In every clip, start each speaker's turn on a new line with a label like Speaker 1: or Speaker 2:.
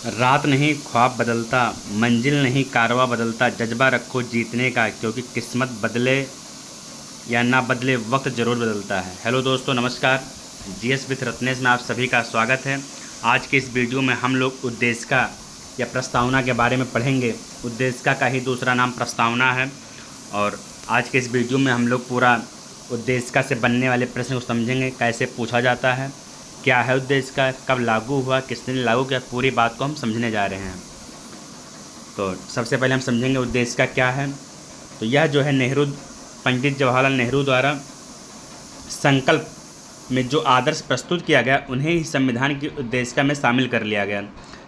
Speaker 1: रात नहीं ख्वाब बदलता, मंजिल नहीं कारवां बदलता, जज्बा रखो जीतने का, क्योंकि किस्मत बदले या ना बदले वक्त ज़रूर बदलता है। हेलो दोस्तों, नमस्कार। जीएस विथ रत्नेश में आप सभी का स्वागत है। आज के इस वीडियो में हम लोग उद्देशिका या प्रस्तावना के बारे में पढ़ेंगे। उद्देशिका का ही दूसरा नाम प्रस्तावना है। और आज के इस वीडियो में हम लोग पूरा उद्देशिका से बनने वाले प्रश्न को समझेंगे, कैसे पूछा जाता है, क्या है उद्देशिका, कब लागू हुआ, किसने लागू किया, पूरी बात को हम समझने जा रहे हैं। तो सबसे पहले हम समझेंगे उद्देशिका क्या है। तो यह जो है पंडित जवाहरलाल नेहरू द्वारा संकल्प में जो आदर्श प्रस्तुत किया गया, उन्हें ही संविधान की उद्देशिका में शामिल कर लिया गया।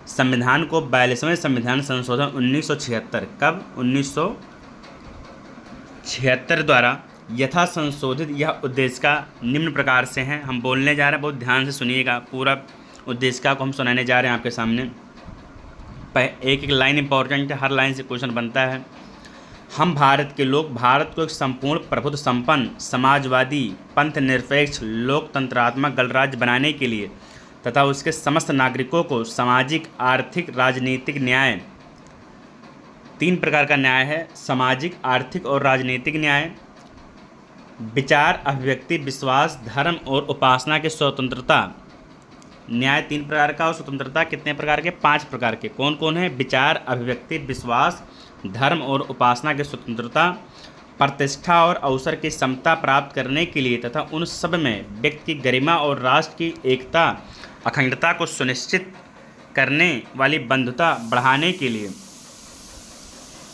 Speaker 1: संविधान को 42वें संविधान संशोधन 1976 कब 1976 द्वारा यथा संशोधित यह उद्देशिका निम्न प्रकार से हैं। हम बोलने जा रहे हैं, बहुत ध्यान से सुनिएगा। पूरा उद्देशिका को हम सुनाने जा रहे हैं आपके सामने। एक एक लाइन इंपॉर्टेंट है, हर लाइन से क्वेश्चन बनता है। हम भारत के लोग भारत को एक संपूर्ण प्रभुत्व संपन्न समाजवादी पंथ निरपेक्ष लोकतंत्रात्मक गणराज्य बनाने के लिए तथा उसके समस्त नागरिकों को सामाजिक आर्थिक राजनीतिक न्याय, 3 प्रकार का न्याय है, सामाजिक आर्थिक और राजनीतिक न्याय, विचार अभिव्यक्ति विश्वास धर्म और उपासना की स्वतंत्रता। न्याय 3 प्रकार का और स्वतंत्रता कितने प्रकार के? 5 प्रकार के। कौन कौन है? विचार अभिव्यक्ति विश्वास धर्म और उपासना की स्वतंत्रता, प्रतिष्ठा और अवसर की समता प्राप्त करने के लिए तथा उन सब में व्यक्ति की गरिमा और राष्ट्र की एकता अखंडता को सुनिश्चित करने वाली बंधुता बढ़ाने के लिए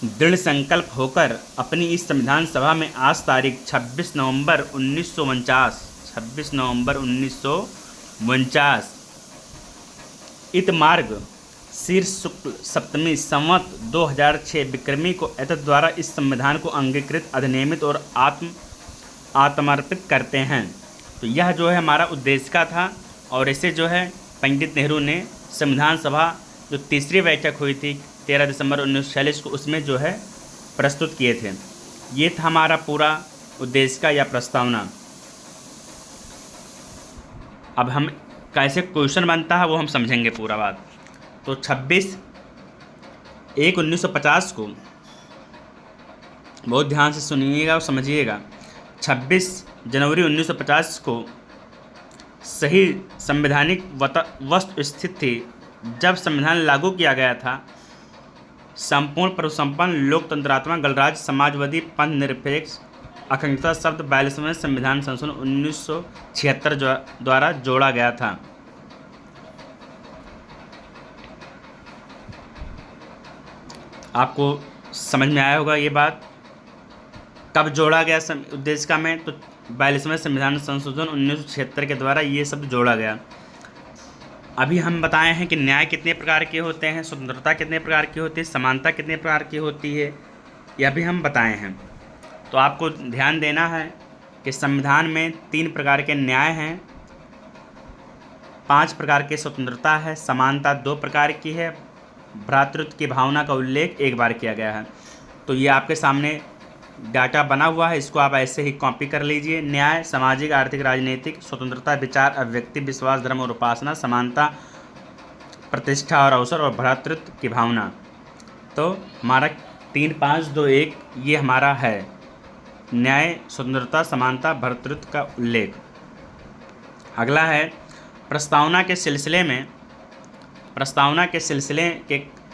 Speaker 1: दृढ़ संकल्प होकर अपनी इस संविधान सभा में आज तारीख 26 नवंबर 1949 इत मार्ग शीर्ष शुक्ल सप्तमी संवत 2006 विक्रमी को एतद द्वारा इस संविधान को अंगीकृत अधिनियमित और आत्मर्पित करते हैं। तो यह जो है हमारा उद्देशिका था, और इसे जो है पंडित नेहरू ने संविधान सभा जो तीसरी बैठक हुई थी 13 दिसंबर 1946 को, उसमें जो है प्रस्तुत किए थे। ये था हमारा पूरा उद्देशिका या प्रस्तावना। अब हम कैसे क्वेश्चन बनता है वो हम समझेंगे पूरा बात। तो 26/1/1950 को बहुत ध्यान से सुनिएगा और समझिएगा। 26 जनवरी 1950 को सही संवैधानिक वस्तु स्थिति थी जब संविधान लागू किया गया था। संपूर्ण प्रभुसंपन्न लोकतंत्रात्मक गणराज्य समाजवादी पंथ निरपेक्ष अखंडता शब्द 42वें संविधान संशोधन 1976 द्वारा जोड़ा गया था। आपको समझ में आया होगा ये बात। कब जोड़ा गया उद्देशिका में? तो 42वें संविधान संशोधन 1976 के द्वारा ये शब्द जोड़ा गया। अभी हम बताए हैं कि न्याय कितने प्रकार के होते हैं, स्वतंत्रता कितने प्रकार की होती है, समानता कितने प्रकार की होती है, यह भी हम बताए हैं। तो आपको ध्यान देना है कि संविधान में 3 प्रकार के न्याय हैं, 5 प्रकार की स्वतंत्रता है, समानता 2 प्रकार की है, भ्रातृत्व की भावना का उल्लेख 1 बार किया गया है। तो ये आपके सामने डाटा बना हुआ है, इसको आप ऐसे ही कॉपी कर लीजिए। न्याय सामाजिक आर्थिक राजनीतिक, स्वतंत्रता विचार अभिव्यक्ति विश्वास धर्म और उपासना, समानता प्रतिष्ठा और अवसर, और भ्रातृत्व की भावना। तो हमारा 3 5 2 1 ये हमारा है न्याय समानता समानता भ्रातृत्व का उल्लेख। अगला है प्रस्तावना के सिलसिले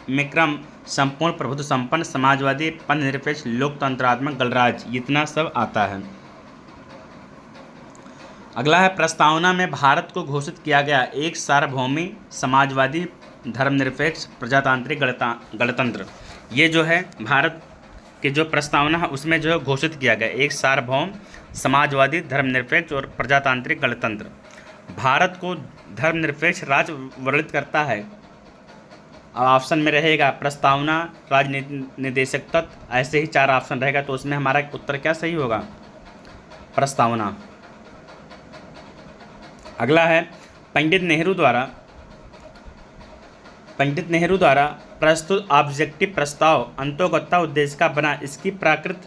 Speaker 1: में क्रम संपूर्ण प्रभुत्व संपन्न समाजवादी पंथ निरपेक्ष लोकतंत्रात्मक गणराज्य, इतना सब आता है। अगला है प्रस्तावना में भारत को घोषित किया गया एक सार्वभौमी समाजवादी धर्मनिरपेक्ष प्रजातांत्रिक गणतंत्र। ये जो है भारत के जो प्रस्तावना है उसमें जो है घोषित किया गया एक सार्वभौम समाजवादी धर्मनिरपेक्ष और प्रजातांत्रिक गणतंत्र। भारत को धर्मनिरपेक्ष राज्य वर्णित करता है। ऑप्शन में रहेगा प्रस्तावना, राजनीति निर्देशक तत्व, ऐसे ही 4 ऑप्शन रहेगा। तो उसमें हमारा उत्तर क्या सही होगा? प्रस्तावना। अगला है पंडित नेहरू द्वारा प्रस्तुत ऑब्जेक्टिव प्रस्ताव अंतोगत्ता उद्देशिका बना, इसकी प्राकृत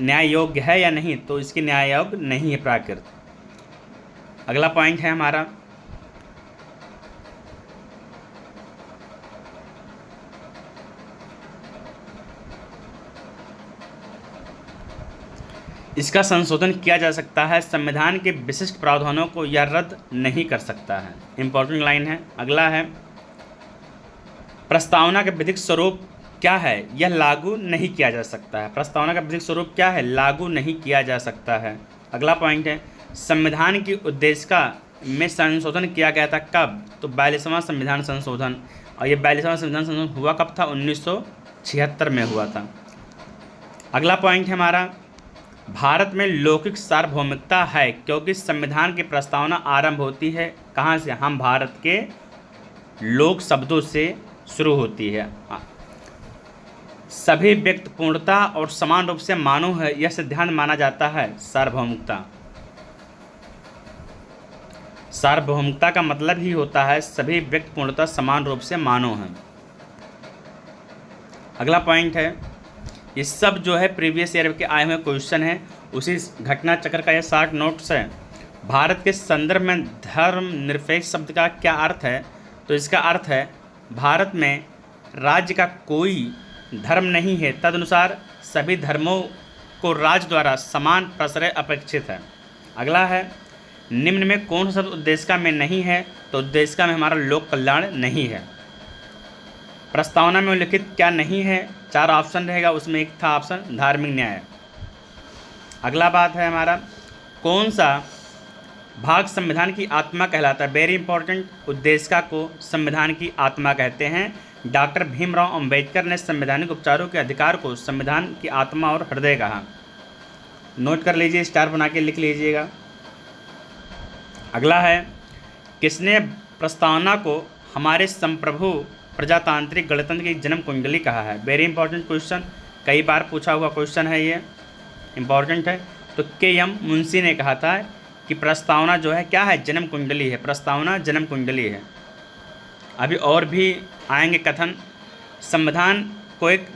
Speaker 1: न्याय योग्य है या नहीं? तो इसकी न्याय योग्य नहीं है प्राकृत। अगला पॉइंट है हमारा इसका संशोधन किया जा सकता है, संविधान के विशिष्ट प्रावधानों को यह रद्द नहीं कर सकता है। इंपॉर्टेंट लाइन है। अगला है, प्रस्तावना का विधिक स्वरूप क्या है, यह लागू नहीं किया जा सकता है। प्रस्तावना का विधिक स्वरूप क्या है, लागू नहीं किया जा सकता है। अगला पॉइंट है, संविधान की उद्देशिका में संशोधन किया गया था कब, तो 42वां संविधान संशोधन। और ये 42वां संविधान संशोधन हुआ कब था, 1976 में हुआ था। अगला पॉइंट है हमारा, भारत में लौकिक सार्वभौमिकता है क्योंकि संविधान की प्रस्तावना आरंभ होती है कहाँ से, हम भारत के लोक शब्दों से शुरू होती है। सभी व्यक्ति पूर्णता और समान रूप से मानव है, यह सिद्धांत माना जाता है सार्वभौमिकता। सार्वभौमिकता का मतलब ही होता है सभी व्यक्ति पूर्णता समान रूप से मानव हैं। अगला पॉइंट है, ये सब जो है प्रीवियस ईयर के आए हुए क्वेश्चन है, उसी घटना चक्र का यह शॉर्ट नोट्स है। भारत के संदर्भ में धर्म निरपेक्ष शब्द का क्या अर्थ है, तो इसका अर्थ है भारत में राज्य का कोई धर्म नहीं है, तदनुसार सभी धर्मों को राज्य द्वारा समान प्रश्रय अपेक्षित है। अगला है, निम्न में कौन सा शब्द उद्देशिका में नहीं है, तो उद्देशिका में हमारा लोक कल्याण नहीं है। प्रस्तावना में उल्लिखित क्या नहीं है, 4 ऑप्शन रहेगा, उसमें एक था ऑप्शन धार्मिक न्याय। अगला बात है हमारा, कौन सा भाग संविधान की आत्मा कहलाता है, वेरी इंपॉर्टेंट। उद्देशिका को संविधान की आत्मा कहते हैं। डॉक्टर भीमराव अंबेडकर ने संवैधानिक उपचारों के अधिकार को संविधान की आत्मा और हृदय कहा। नोट कर लीजिए, स्टार बना के लिख लीजिएगा। अगला है, किसने प्रस्तावना को हमारे संप्रभु प्रजातांत्रिक गणतंत्र की जन्म कुंडली कहा है, वेरी इंपॉर्टेंट क्वेश्चन, कई बार पूछा हुआ क्वेश्चन है, ये इंपॉर्टेंट है। तो के.एम. मुंशी ने कहा था कि प्रस्तावना जो है क्या है, जन्म कुंडली है, प्रस्तावना जन्म कुंडली है। अभी और भी आएंगे कथन। संविधान को एक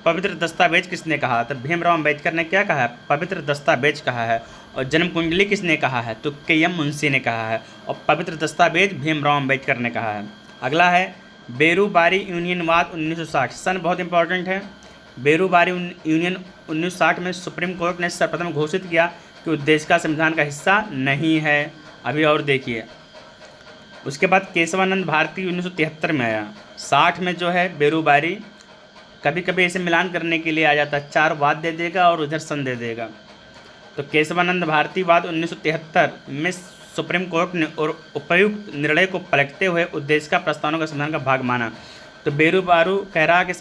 Speaker 1: पवित्र दस्तावेज किसने कहा, तो भीमराव अंबेडकर ने क्या कहा है, पवित्र दस्तावेज कहा है। और जन्म कुंडली किसने कहा है, तो के.एम. मुंशी ने कहा है। और पवित्र दस्तावेज भीमराव अंबेडकर ने कहा है। अगला है, बेरूबारी यूनियनवाद 1960 सन बहुत इंपॉर्टेंट है। बेरूबारी यूनियन 1960 में सुप्रीम कोर्ट ने सर्वप्रथम घोषित किया कि उद्देशिका संविधान का हिस्सा नहीं है। अभी और देखिए, उसके बाद केशवानंद भारती 1973 में आया। 60 में जो है बेरूबारी, कभी कभी इसे मिलान करने के लिए आ जाता है, 4 वाद दे देगा और उधर सन दे देगा। तो केशवानंद भारती वाद 1973 में सुप्रीम कोर्ट ने और उपयुक्त निर्णय को पलटते हुए उद्देशिका प्रस्तावना का संविधान का भाग माना। तो बेरूबारू कह रहा कि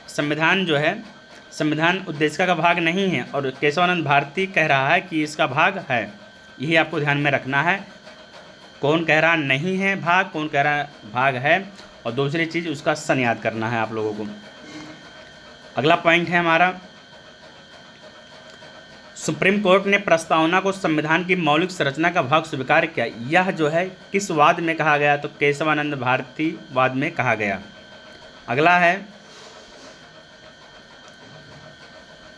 Speaker 1: संविधान जो है संविधान उद्देशिका का भाग नहीं है, और केशवानंद भारती कह रहा है कि इसका भाग है। यही आपको ध्यान में रखना है, कौन कह रहा नहीं है भाग, कौन कह रहा भाग है। और दूसरी चीज़ उसका सन याद करना है आप लोगों को। अगला पॉइंट है हमारा, सुप्रीम कोर्ट ने प्रस्तावना को संविधान की मौलिक संरचना का भाग स्वीकार किया। यह जो है किस वाद में कहा गया, तो केशवानंद भारती वाद में कहा गया। अगला है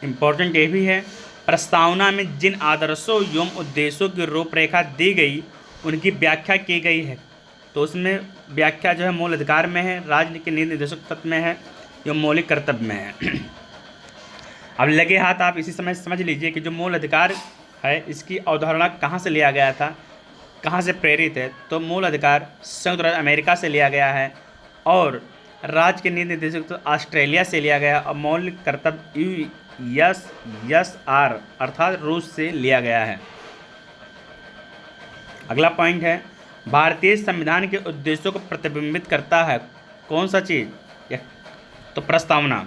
Speaker 1: इंपॉर्टेंट, ये भी है, प्रस्तावना में जिन आदर्शों एवं उद्देश्यों की रूपरेखा दी गई उनकी व्याख्या की गई है। तो उसमें व्याख्या जो है मूल अधिकार में है, राज्य के नीति निर्देशक तत्व में है, एवं मौलिक कर्तव्य में है। अब लगे हाथ आप इसी समय समझ लीजिए कि जो मूल अधिकार है इसकी अवधारणा कहाँ से लिया गया था, कहाँ से प्रेरित है। तो मूल अधिकार संयुक्त राज्य अमेरिका से लिया गया है, और राज्य के नीति निर्देशक तो ऑस्ट्रेलिया से लिया गया, और मौलिक कर्तव्य USSR अर्थात रूस से लिया गया है। अगला पॉइंट है, भारतीय संविधान के उद्देश्यों को प्रतिबिंबित करता है कौन सा चीज़, तो प्रस्तावना।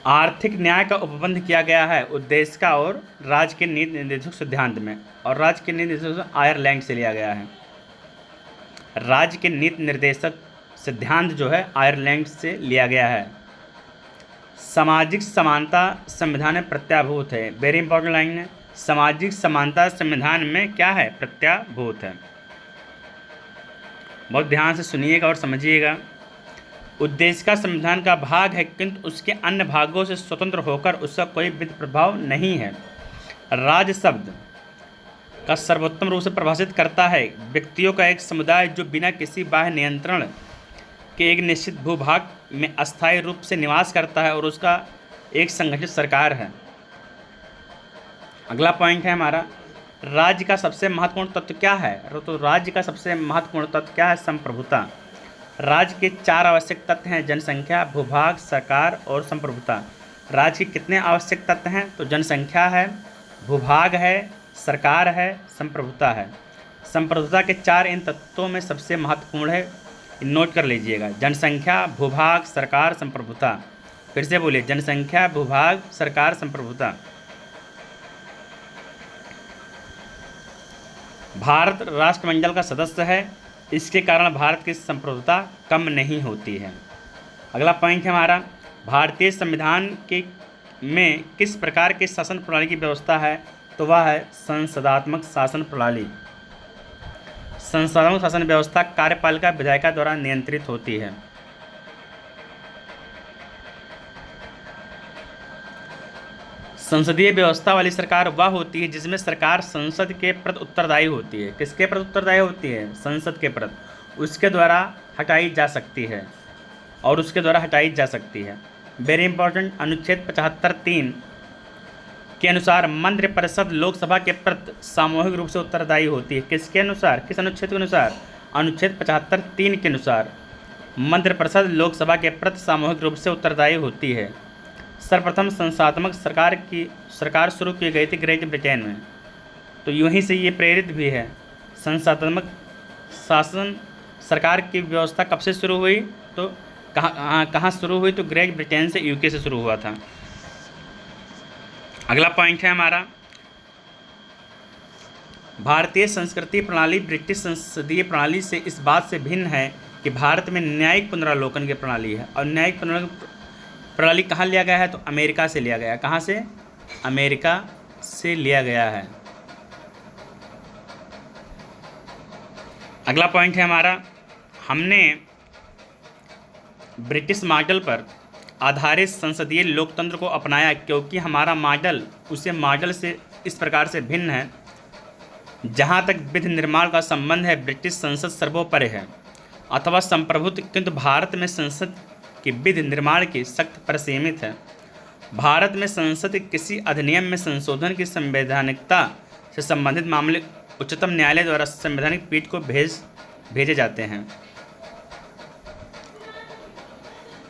Speaker 1: आर्थिक न्याय का उपबंध किया गया है उद्देशिका और राज्य के नीति निर्देशक सिद्धांत में, और राज्य के नीति निर्देशक आयरलैंड से लिया गया है। राज्य के नीति निर्देशक सिद्धांत जो है आयरलैंड से लिया गया है। सामाजिक समानता संविधान में प्रत्याभूत है, वेरी इंपॉर्टेंट लाइन है। सामाजिक समानता संविधान में क्या है, प्रत्याभूत है। बहुत ध्यान से सुनिएगा और समझिएगा। उद्देशिका संविधान का भाग है, किंतु उसके अन्य भागों से स्वतंत्र होकर उसका कोई विधि प्रभाव नहीं है। राज्य शब्द का सर्वोत्तम रूप से परिभाषित करता है व्यक्तियों का एक समुदाय जो बिना किसी बाह्य नियंत्रण के एक निश्चित भूभाग में अस्थायी रूप से निवास करता है और उसका एक संगठित सरकार है। अगला पॉइंट है हमारा, राज्य का सबसे महत्वपूर्ण तत्व क्या है? तो राज्य का सबसे महत्वपूर्ण तत्व क्या है? संप्रभुता। राज्य के 4 आवश्यक तत्व हैं, जनसंख्या, भूभाग, सरकार और संप्रभुता। राज्य के कितने आवश्यक तत्व हैं? तो जनसंख्या है, भूभाग है, सरकार है, संप्रभुता है। संप्रभुता के 4 इन तत्वों में सबसे महत्वपूर्ण है, नोट कर लीजिएगा। जनसंख्या, भूभाग, सरकार, संप्रभुता। फिर से बोलिए, जनसंख्या, भूभाग, सरकार, संप्रभुता। भारत राष्ट्रमंडल का सदस्य है, इसके कारण भारत की संप्रभुता कम नहीं होती है। अगला पॉइंट है हमारा, भारतीय संविधान के में किस प्रकार की शासन प्रणाली की व्यवस्था है? तो वह है संसदात्मक शासन प्रणाली। संसदात्मक शासन व्यवस्था कार्यपालिका विधायिका द्वारा नियंत्रित होती है। संसदीय व्यवस्था वाली सरकार वह होती है जिसमें सरकार संसद के प्रति उत्तरदायी होती है। किसके प्रति उत्तरदायी होती है? संसद के प्रति। उसके द्वारा हटाई जा सकती है वेरी इंपॉर्टेंट। अनुच्छेद 75(3) के अनुसार मंत्रिपरिषद लोकसभा के प्रति सामूहिक रूप से उत्तरदायी होती है। किसके अनुसार? किस अनुच्छेद के अनुसार? अनुच्छेद 75(3) के अनुसार मंत्रिपरिषद लोकसभा के प्रति सामूहिक रूप से उत्तरदायी होती है। सर्वप्रथम संस्थात्मक सरकार शुरू की गई थी ग्रेट ब्रिटेन में, तो यूं ही से ये प्रेरित भी है। संस्थात्मक शासन सरकार की व्यवस्था कब से शुरू हुई? तो कहाँ शुरू हुई? तो ग्रेट ब्रिटेन से, यूके से शुरू हुआ था। अगला पॉइंट है हमारा, भारतीय संस्कृति प्रणाली ब्रिटिश संसदीय प्रणाली से इस बात से भिन्न है कि भारत में न्यायिक पुनरावलोकन की प्रणाली है। और न्यायिक प्रणाली कहाँ लिया गया है? तो अमेरिका से लिया गया है। कहाँ से? अमेरिका से लिया गया है। अगला पॉइंट है हमारा, हमने ब्रिटिश मॉडल पर आधारित संसदीय लोकतंत्र को अपनाया क्योंकि हमारा मॉडल उसे मॉडल से इस प्रकार से भिन्न है। जहाँ तक विधि निर्माण का संबंध है, ब्रिटिश संसद सर्वोपरि है अथवा संप्रभुत्व, किंतु भारत में संसद की विधि निर्माण की सख्त पर सीमित है। भारत में संसद किसी अधिनियम में संशोधन की संवैधानिकता से संबंधित मामले उच्चतम न्यायालय द्वारा संवैधानिक पीठ को भेजे जाते हैं।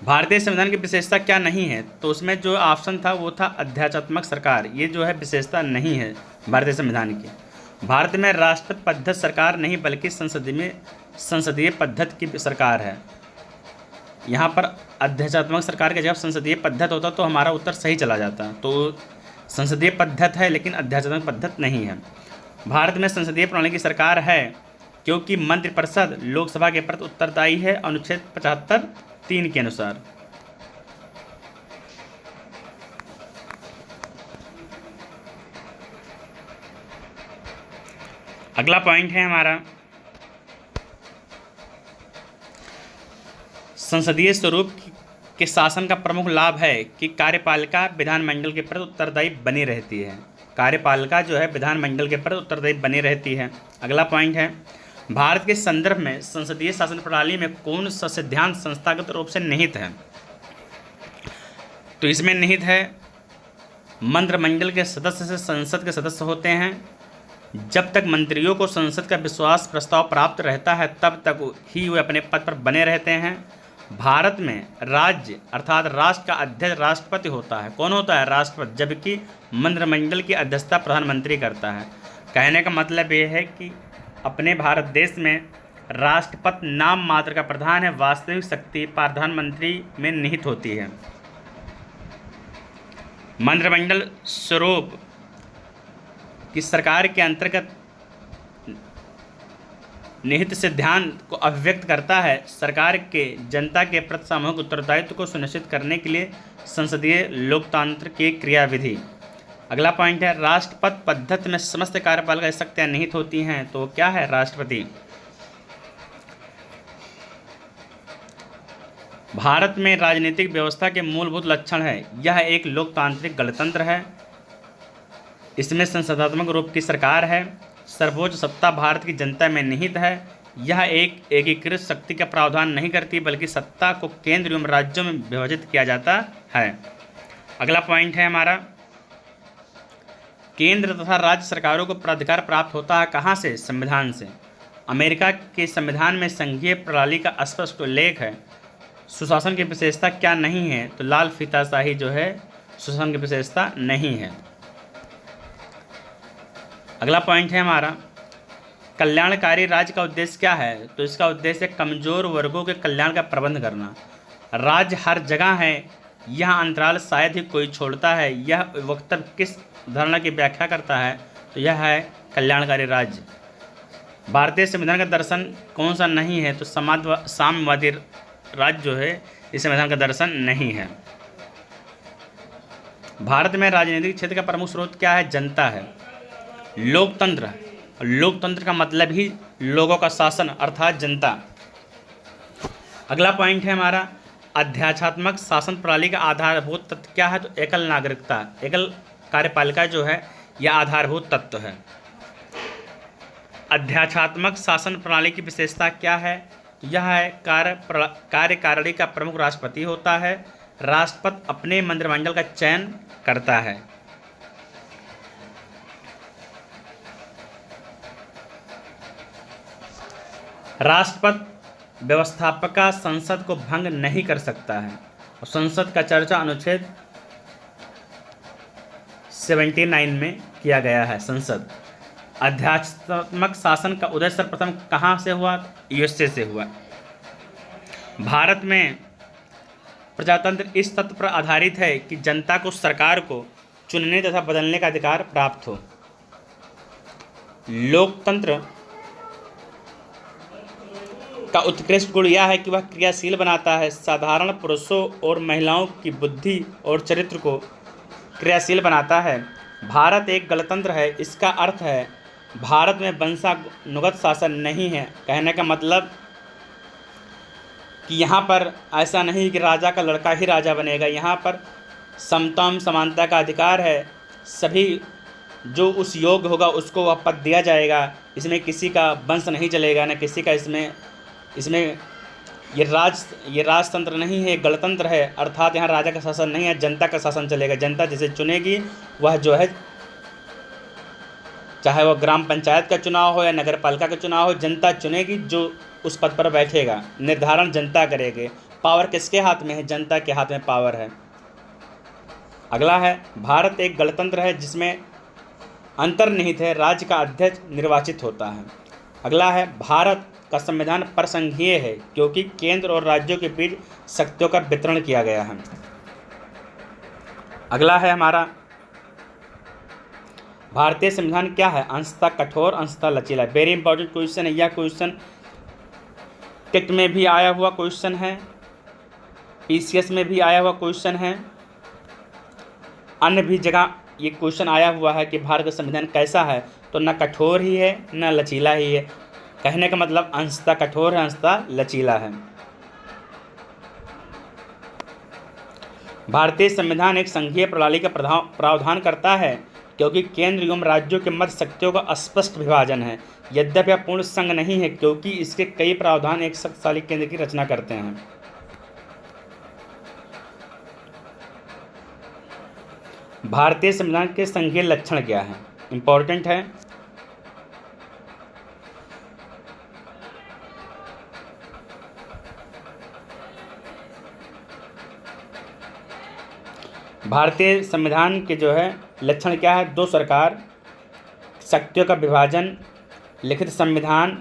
Speaker 1: भारतीय संविधान की विशेषता क्या नहीं है? तो उसमें जो ऑप्शन था वो था अध्यात्मक सरकार। ये जो है विशेषता नहीं है भारतीय संविधान की। भारत में राष्ट्रपति पद्धत सरकार नहीं बल्कि संसदीय पद्धत की सरकार है। यहाँ पर अध्यात्मक सरकार के जब संसदीय पद्धत होता तो हमारा उत्तर सही चला जाता। तो संसदीय पद्धत है लेकिन अध्यात्मक पद्धत नहीं है। भारत में संसदीय प्रणाली की सरकार है क्योंकि मंत्रिपरिषद लोकसभा के प्रति उत्तरदायी है, अनुच्छेद 75(3) के अनुसार। अगला पॉइंट है हमारा, संसदीय स्वरूप के शासन का प्रमुख लाभ है कि कार्यपालिका विधानमंडल के प्रति उत्तरदायी बनी रहती है। कार्यपालिका जो है विधानमंडल के प्रति उत्तरदायी बनी रहती है। अगला पॉइंट है, भारत के संदर्भ में संसदीय शासन प्रणाली में कौन सा सिद्धांत संस्थागत रूप से निहित है? तो इसमें निहित है, मंत्रिमंडल के सदस्य से संसद के सदस्य होते हैं। जब तक मंत्रियों को संसद का विश्वास प्रस्ताव प्राप्त रहता है तब तक ही वे अपने पद पर बने रहते हैं। भारत में राज्य अर्थात राष्ट्र का अध्यक्ष राष्ट्रपति होता है। कौन होता है? राष्ट्रपति। जबकि मंत्रिमंडल की अध्यक्षता प्रधानमंत्री करता है। कहने का मतलब ये है कि अपने भारत देश में राष्ट्रपति नाम मात्र का प्रधान है, वास्तविक शक्ति प्रधानमंत्री में निहित होती है। मंत्रिमंडल स्वरूप की सरकार के अंतर्गत निहित सिद्धांत को अभिव्यक्त करता है। सरकार के जनता के प्रति सामूहिक उत्तरदायित्व को सुनिश्चित करने के लिए संसदीय लोकतंत्र की क्रियाविधि। अगला पॉइंट है, राष्ट्रपति पद्धति में समस्त कार्यपालिका शक्तियां निहित होती हैं। तो क्या है? राष्ट्रपति। भारत में राजनीतिक व्यवस्था के मूलभूत लक्षण है, यह एक लोकतांत्रिक गणतंत्र है। इसमें संसदात्मक रूप की सरकार है। सर्वोच्च सत्ता भारत की जनता में निहित है। यह एक एकीकृत शक्ति का प्रावधान नहीं करती, बल्कि सत्ता को केंद्र एवं राज्यों में विभाजित किया जाता है। अगला पॉइंट है हमारा, केंद्र तथा राज्य सरकारों को प्राधिकार प्राप्त होता है कहाँ से? संविधान से। अमेरिका के संविधान में संघीय प्रणाली का स्पष्ट उल्लेख है। सुशासन की विशेषता क्या नहीं है? तो लाल फीताशाही जो है सुशासन की विशेषता नहीं है। अगला पॉइंट है हमारा, कल्याणकारी राज्य का उद्देश्य क्या है? तो इसका उद्देश्य कमजोर वर्गों के कल्याण का प्रबंध करना। राज्य हर जगह है, यह अंतराल शायद ही कोई छोड़ता है। यह वक्तव्य किस धारणा की व्याख्या करता है? तो यह है कल्याणकारी राज्य। भारतीय संविधान का दर्शन कौन सा नहीं है? तो साम्यवादी राज्य जो है इस संविधान का दर्शन नहीं है। भारत में राजनीतिक क्षेत्र का प्रमुख स्रोत क्या है? जनता है। लोकतंत्र, लोकतंत्र का मतलब ही लोगों का शासन अर्थात जनता। अगला पॉइंट है हमारा, अध्यात्मात्मक शासन प्रणाली का आधारभूत तत्व क्या है? तो एकल नागरिकता, एकल कार्यपालिका जो है यह आधारभूत तत्व है। अध्यात्मात्मक शासन प्रणाली की विशेषता क्या है? यह है कार्यकारिणी का प्रमुख राष्ट्रपति होता है। राष्ट्रपति अपने मंत्रिमंडल का चयन करता है। राष्ट्रपति व्यवस्थापिका संसद को भंग नहीं कर सकता है और संसद का चर्चा अनुच्छेद 79 में किया गया है। संसद अध्यात्मात्मक शासन का उदय सर्वप्रथम कहाँ से हुआ? यूएसए से हुआ। भारत में प्रजातंत्र इस तथ्य पर आधारित है कि जनता को सरकार को चुनने तथा बदलने का अधिकार प्राप्त हो। लोकतंत्र का उत्कृष्ट गुण यह है कि वह क्रियाशील बनाता है। साधारण पुरुषों और महिलाओं की बुद्धि और चरित्र को क्रियाशील बनाता है। भारत एक गणतंत्र है, इसका अर्थ है भारत में वंशानुगत शासन नहीं है। कहने का मतलब कि यहाँ पर ऐसा नहीं कि राजा का लड़का ही राजा बनेगा। यहाँ पर समता एवं समानता का अधिकार है। सभी जो उस योग्य होगा उसको वह पद दिया जाएगा। इसमें किसी का वंश नहीं चलेगा, न किसी का इसमें ये राजतंत्र नहीं है, गणतंत्र है। अर्थात यहाँ राजा का शासन नहीं है, जनता का शासन चलेगा। जनता जिसे चुनेगी वह जो है, चाहे वह ग्राम पंचायत का चुनाव हो या नगर पालिका का चुनाव हो, जनता चुनेगी जो उस पद पर बैठेगा। निर्धारण जनता करेगी। पावर किसके हाथ में है? जनता के हाथ में पावर है। अगला है, भारत एक गणतंत्र है जिसमें अंतर्निहित है राज्य का अध्यक्ष निर्वाचित होता है। अगला है, भारत का संविधान परसंघीय है क्योंकि केंद्र और राज्यों के बीच शक्तियों का वितरण किया गया है। अगला है हमारा, भारतीय संविधान क्या है? अंशतः कठोर, अंशतः लचीला। वेरी इंपॉर्टेंट क्वेश्चन है। यह क्वेश्चन टेट में भी आया हुआ क्वेश्चन है, पीसीएस में भी आया हुआ क्वेश्चन है, अन्य भी जगह ये क्वेश्चन आया हुआ है कि भारत का संविधान कैसा है? तो न कठोर ही है न लचीला ही है। कहने का मतलब अंशतः कठोर है, अंशतः लचीला है। भारतीय संविधान एक संघीय प्रणाली का प्रावधान करता है क्योंकि केंद्र एवं राज्यों के मध्य शक्तियों का स्पष्ट विभाजन है। यद्यपि यह पूर्ण संघ नहीं है क्योंकि इसके कई प्रावधान एक शक्तिशाली केंद्र की रचना करते हैं। भारतीय संविधान के संघीय लक्षण क्या है? इंपॉर्टेंट है। भारतीय संविधान के जो है लक्षण क्या है? दो सरकार, शक्तियों का विभाजन, लिखित संविधान,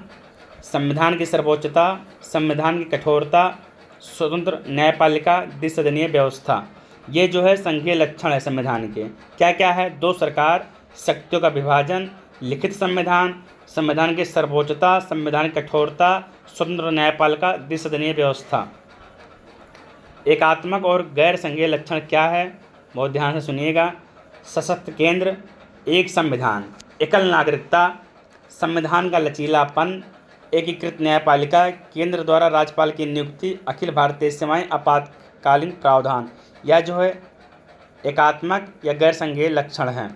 Speaker 1: संविधान की सर्वोच्चता, संविधान की कठोरता, स्वतंत्र न्यायपालिका, द्विसदनीय व्यवस्था। ये जो है संघीय लक्षण है संविधान के। क्या क्या है? दो सरकार, शक्तियों का विभाजन, लिखित संविधान, संविधान की सर्वोच्चता, संविधान की कठोरता, स्वतंत्र न्यायपालिका, द्विसदनीय व्यवस्था। एकात्मक और गैर संघीय लक्षण क्या है? बहुत ध्यान से सुनिएगा। सशक्त केंद्र, एक संविधान, एकल नागरिकता, संविधान का लचीलापन, एकीकृत न्यायपालिका, केंद्र द्वारा राज्यपाल की नियुक्ति, अखिल भारतीय सेवाएं, आपातकालीन प्रावधान। यह जो है एकात्मक या गैर संघीय लक्षण हैं।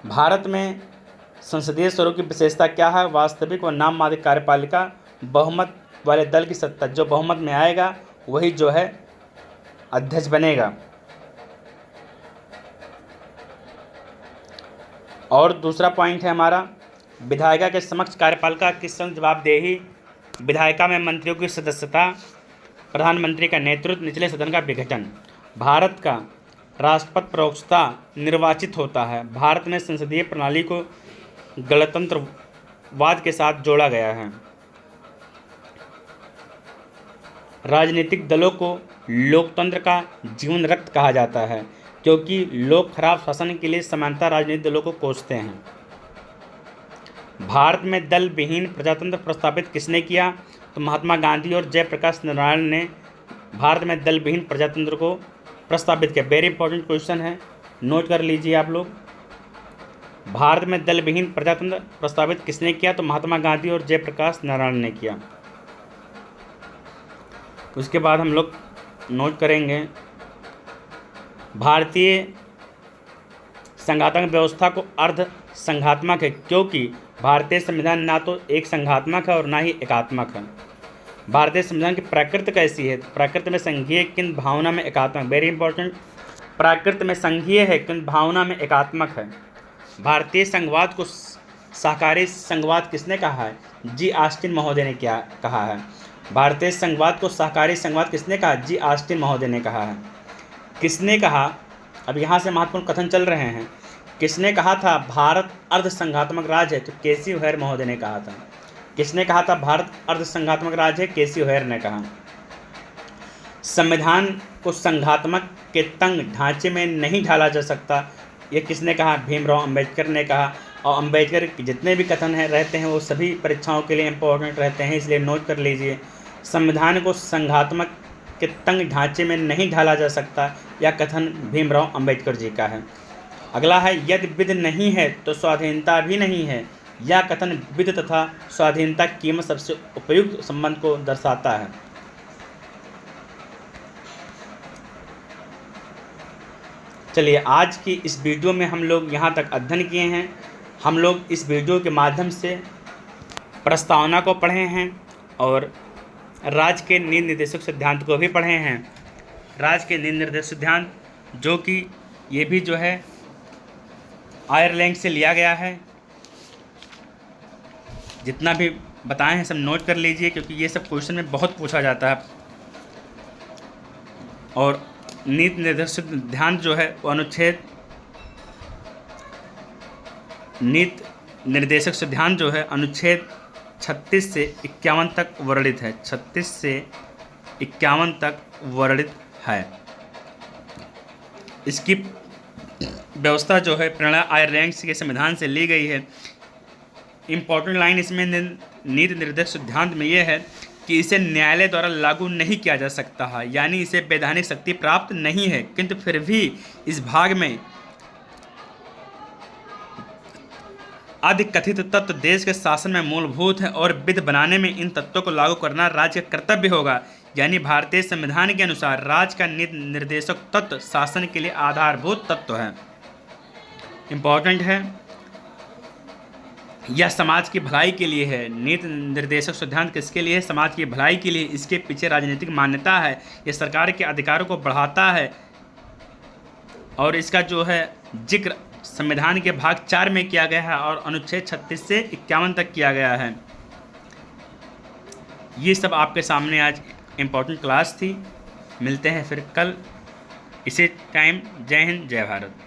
Speaker 1: भारत में संसदीय स्वरूप की विशेषता क्या है? वास्तविक व नाम मात्र कार्यपालिका, बहुमत वाले दल की सत्ता, जो बहुमत में आएगा वही जो है अध्यक्ष बनेगा। और दूसरा पॉइंट है हमारा, विधायिका के समक्ष कार्यपालिका की संग जवाबदेही, विधायिका में मंत्रियों की सदस्यता, प्रधानमंत्री का नेतृत्व, निचले सदन का विघटन। भारत का राष्ट्रपति परोक्षतः निर्वाचित होता है। भारत में संसदीय प्रणाली को गणतंत्रवाद के साथ जोड़ा गया है। राजनीतिक दलों को लोकतंत्र का जीवन रक्त कहा जाता है, क्योंकि लोग खराब शासन के लिए समानता राजनीतिक दलों को कोसते हैं। भारत में दल विहीन प्रजातंत्र प्रस्तावित किसने किया? तो महात्मा गांधी और जयप्रकाश नारायण ने भारत में दल विहीन प्रजातंत्र को प्रस्तावित किया। वेरी इंपॉर्टेंट क्वेश्चन है, नोट कर लीजिए आप लोग। भारत में दल विहीन प्रजातंत्र प्रस्तावित किसने किया? तो महात्मा गांधी और जयप्रकाश नारायण ने किया। उसके बाद हम लोग नोट करेंगे, भारतीय संघात्मक व्यवस्था को अर्ध संघात्मक है, क्योंकि भारतीय संविधान ना तो एक संघात्मक है और ना ही एकात्मक है। भारतीय संविधान की प्रकृति कैसी है? प्रकृति में संघीय किंतु भावना में एकात्मक। वेरी इंपॉर्टेंट, प्रकृति में संघीय है किंतु भावना में एकात्मक है। भारतीय संघवाद को सहकारी संघवाद किसने कहा है? जी ऑस्टिन महोदय ने क्या कहा है? भारतीय संघवाद को सहकारी संघवाद किसने कहा? जी ऑस्टिन महोदय ने कहा है। किसने कहा? अब यहाँ से महत्वपूर्ण कथन चल रहे हैं। किसने कहा था भारत अर्ध संघात्मक राज्य है? तो केसी ओहेर महोदय ने कहा था। किसने कहा था भारत अर्ध संघात्मक राज्य है? केसी ओहेर ने कहा। संविधान को संघात्मक के तंग ढांचे में नहीं ढाला जा सकता, ये किसने कहा? भीमराव अंबेडकर ने कहा। और अंबेडकर के जितने भी कथन रहते हैं वो सभी परीक्षाओं के लिए इम्पोर्टेंट रहते हैं, इसलिए नोट कर लीजिए। संविधान को संघात्मक के तंग ढांचे में नहीं ढाला जा सकता, यह कथन भीमराव अंबेडकर जी का है। अगला है, यदि विधि नहीं है तो स्वाधीनता भी नहीं है। यह कथन विधि तथा स्वाधीनता कीमत सबसे उपयुक्त संबंध को दर्शाता है। चलिए, आज की इस वीडियो में हम लोग यहाँ तक अध्ययन किए हैं। हम लोग इस वीडियो के माध्यम से प्रस्तावना को पढ़े हैं और राज्य के नीति निर्देशक सिद्धांत को भी पढ़े हैं। राज्य के नीति निर्देशक सिद्धांत जो कि ये भी जो है आयरलैंड से लिया गया है। जितना भी बताए हैं सब नोट कर लीजिए, क्योंकि ये सब क्वेश्चन में बहुत पूछा जाता है। और नीति निर्देशक सिद्धांत जो है वो नीति निर्देशक सिद्धांत जो है अनुच्छेद 36 से 51 तक वर्णित है। 36 से 51 तक वर्णित है। इसकी व्यवस्था जो है प्रणय आयरलैंड के संविधान से ली गई है। इम्पोर्टेंट लाइन इसमें नीति निर्देशक सिद्धांत में यह है कि इसे न्यायालय द्वारा लागू नहीं किया जा सकता है, यानी इसे वैधानिक शक्ति प्राप्त नहीं है, किंतु फिर भी इस भाग में अधिकथित तत्व देश के शासन में मूलभूत है और विधि बनाने में इन तत्वों को लागू करना राज्य का कर्तव्य होगा। यानी भारतीय संविधान के अनुसार राज्य का नीति निर्देशक तत्व शासन के लिए आधारभूत तत्व है। इम्पोर्टेंट है, यह समाज की भलाई के लिए है। नीति निर्देशक सिद्धांत किसके लिए है? समाज की भलाई के लिए। इसके पीछे राजनीतिक मान्यता है। यह सरकार के अधिकारों को बढ़ाता है और इसका जो है जिक्र संविधान के भाग 4 में किया गया है और अनुच्छेद 36 से 51 तक किया गया है। ये सब आपके सामने आज इम्पोर्टेंट क्लास थी। मिलते हैं फिर कल इसी टाइम। जय हिंद, जय भारत।